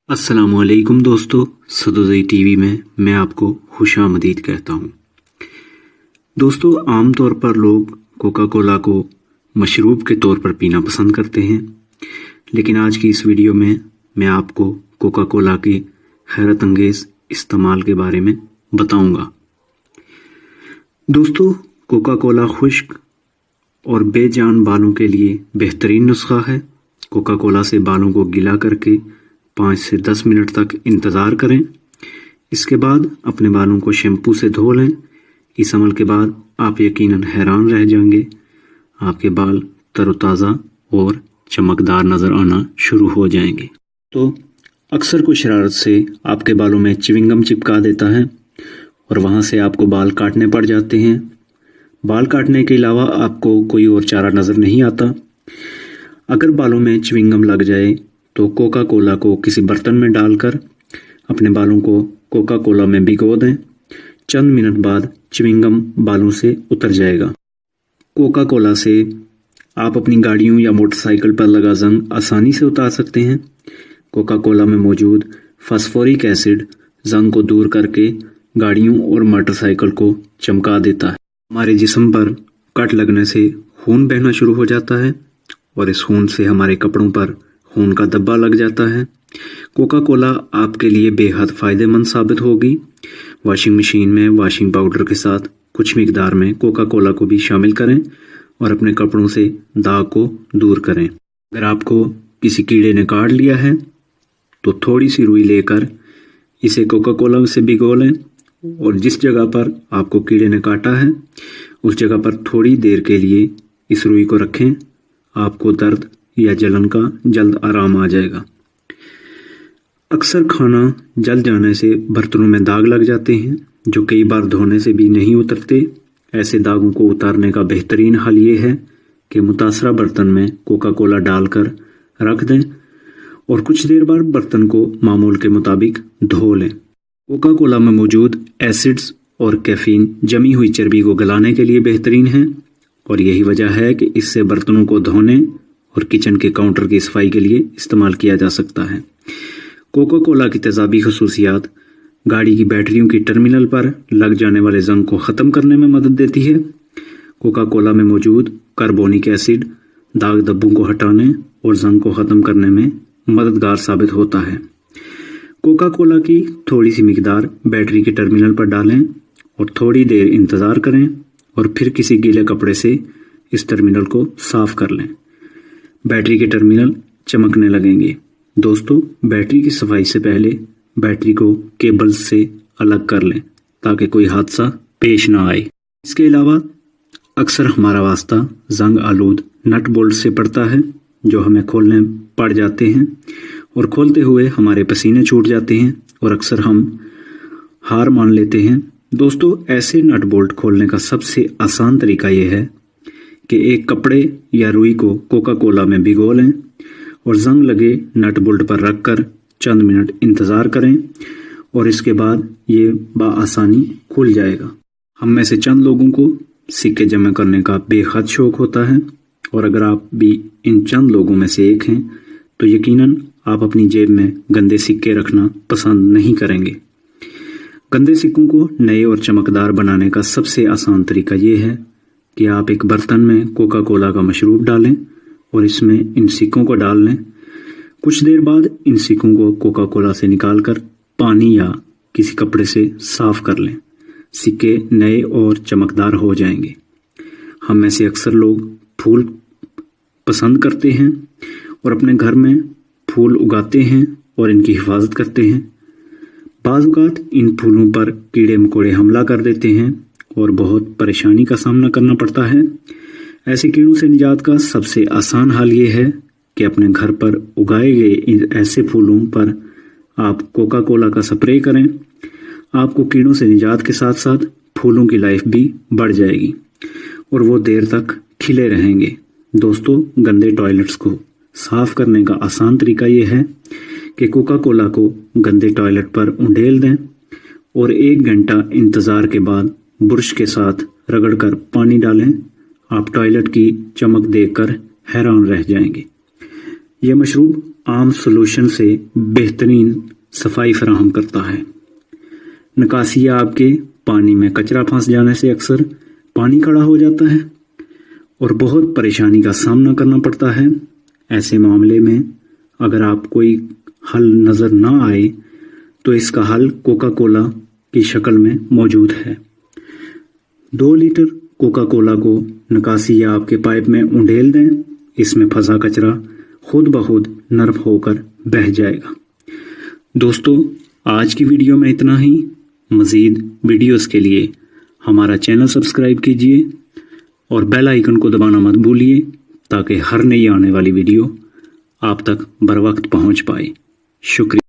अस्सलामुअलैकुम दोस्तों, सदोज़ई टीवी में मैं आपको खुशामदीद कहता हूँ। दोस्तों, आमतौर पर लोग कोका कोला को मशरूब के तौर पर पीना पसंद करते हैं, लेकिन आज की इस वीडियो में मैं आपको कोका कोला के हैरत अंगेज़ इस्तेमाल के बारे में बताऊँगा। दोस्तों, कोका कोला खुश्क और बेजान बालों के लिए बेहतरीन नुस्खा है। कोका कोला से बालों को गीला करके 5 से 10 मिनट तक इंतज़ार करें। इसके बाद अपने बालों को शैम्पू से धो लें। इस अमल के बाद आप यकीनन हैरान रह जाएंगे। आपके बाल तरोताज़ा और चमकदार नज़र आना शुरू हो जाएंगे। तो अक्सर कोई शरारत से आपके बालों में च्युइंगम चिपका देता है और वहाँ से आपको बाल काटने पड़ जाते हैं। बाल काटने के अलावा आपको कोई और चारा नज़र नहीं आता। अगर बालों में च्युइंगम लग जाए तो कोका कोला को किसी बर्तन में डालकर अपने बालों को कोका कोला में भिगो दें। चंद मिनट बाद च्युइंगम बालों से उतर जाएगा। कोका कोला से आप अपनी गाड़ियों या मोटरसाइकिल पर लगा जंग आसानी से उतार सकते हैं। कोका कोला में मौजूद फास्फोरिक एसिड जंग को दूर करके गाड़ियों और मोटरसाइकिल को चमका देता है। हमारे जिस्म पर कट लगने से खून बहना शुरू हो जाता है और इस खून से हमारे कपड़ों पर खून का धब्बा लग जाता है। कोका कोला आपके लिए बेहद फ़ायदेमंद साबित होगी। वॉशिंग मशीन में वॉशिंग पाउडर के साथ कुछ मिकदार में कोका कोला को भी शामिल करें और अपने कपड़ों से दाग को दूर करें। अगर आपको किसी कीड़े ने काट लिया है तो थोड़ी सी रुई लेकर इसे कोका कोला से भिगो लें और जिस जगह पर आपको कीड़े ने काटा है उस जगह पर थोड़ी देर के लिए इस रुई को रखें। आपको दर्द या जलन का जल्द आराम आ जाएगा। अक्सर खाना जल जाने से बर्तनों में दाग लग जाते हैं जो कई बार धोने से भी नहीं उतरते। ऐसे दागों को उतारने का बेहतरीन हल ये है कि मुतासरा बर्तन में कोका कोला डालकर रख दें और कुछ देर बाद बर्तन को मामूल के मुताबिक धो लें। कोका कोला में मौजूद एसिड्स और कैफीन जमी हुई चर्बी को गलाने के लिए बेहतरीन है और यही वजह है कि इससे बर्तनों को धोने और किचन के काउंटर की सफाई के लिए इस्तेमाल किया जा सकता है। कोका कोला की तेज़ाबी खसूसियात गाड़ी की बैटरियों की टर्मिनल पर लग जाने वाले जंग को ख़त्म करने में मदद देती है। कोका कोला में मौजूद कार्बोनिक एसिड दाग धब्बों को हटाने और जंग को ख़त्म करने में मददगार साबित होता है। कोका कोला की थोड़ी सी मिकदार बैटरी के टर्मिनल पर डालें और थोड़ी देर इंतज़ार करें और फिर किसी गीले कपड़े से इस टर्मिनल को साफ़ कर लें। बैटरी के टर्मिनल चमकने लगेंगे। दोस्तों, बैटरी की सफाई से पहले बैटरी को केबल्स से अलग कर लें ताकि कोई हादसा पेश ना आए। इसके अलावा अक्सर हमारा वास्ता जंग आलूद नट बोल्ट से पड़ता है जो हमें खोलने पड़ जाते हैं और खोलते हुए हमारे पसीने छूट जाते हैं और अक्सर हम हार मान लेते हैं। दोस्तों, ऐसे नट बोल्ट खोलने का सबसे आसान तरीका यह है कि एक कपड़े या रुई को कोका कोला में भिगो लें और जंग लगे नट बोल्ट पर रखकर चंद मिनट इंतज़ार करें और इसके बाद ये बआसानी खुल जाएगा। हम में से चंद लोगों को सिक्के जमा करने का बेहद शौक़ होता है और अगर आप भी इन चंद लोगों में से एक हैं तो यकीनन आप अपनी जेब में गंदे सिक्के रखना पसंद नहीं करेंगे। गंदे सिक्कों को नए और चमकदार बनाने का सबसे आसान तरीका ये है कि आप एक बर्तन में कोका कोला का मशरूब डालें और इसमें इन सिक्कों को डाल लें। कुछ देर बाद इन सिक्कों को कोका कोला से निकालकर पानी या किसी कपड़े से साफ कर लें। सिक्के नए और चमकदार हो जाएंगे। हम में से अक्सर लोग फूल पसंद करते हैं और अपने घर में फूल उगाते हैं और इनकी हिफाजत करते हैं। बाज़ औक़ात इन फूलों पर कीड़े मकोड़े हमला कर देते हैं और बहुत परेशानी का सामना करना पड़ता है। ऐसे कीड़ों से निजात का सबसे आसान हल ये है कि अपने घर पर उगाए गए ऐसे फूलों पर आप कोका कोला का स्प्रे करें। आपको कीड़ों से निजात के साथ साथ फूलों की लाइफ भी बढ़ जाएगी और वो देर तक खिले रहेंगे। दोस्तों, गंदे टॉयलेट्स को साफ़ करने का आसान तरीका ये है कि कोका कोला को गंदे टॉयलेट पर उंडेल दें और 1 घंटा इंतज़ार के बाद ब्रश के साथ रगड़कर पानी डालें। आप टॉयलेट की चमक देखकर हैरान रह जाएंगे। यह मशरूब आम सॉल्यूशन से बेहतरीन सफाई फराहम करता है। निकासिया आपके पानी में कचरा फंस जाने से अक्सर पानी खड़ा हो जाता है और बहुत परेशानी का सामना करना पड़ता है। ऐसे मामले में अगर आप कोई हल नज़र ना आए तो इसका हल कोका कोला की शक्ल में मौजूद है। 2 लीटर कोका कोला को निकासी या आपके पाइप में उंडेल दें। इसमें फंसा कचरा खुद ब खुद नर्म होकर बह जाएगा। दोस्तों, आज की वीडियो में इतना ही। मज़ीद वीडियोस के लिए हमारा चैनल सब्सक्राइब कीजिए और बेल आइकन को दबाना मत भूलिए ताकि हर नई आने वाली वीडियो आप तक बर वक्त पहुँच पाए। शुक्रिया।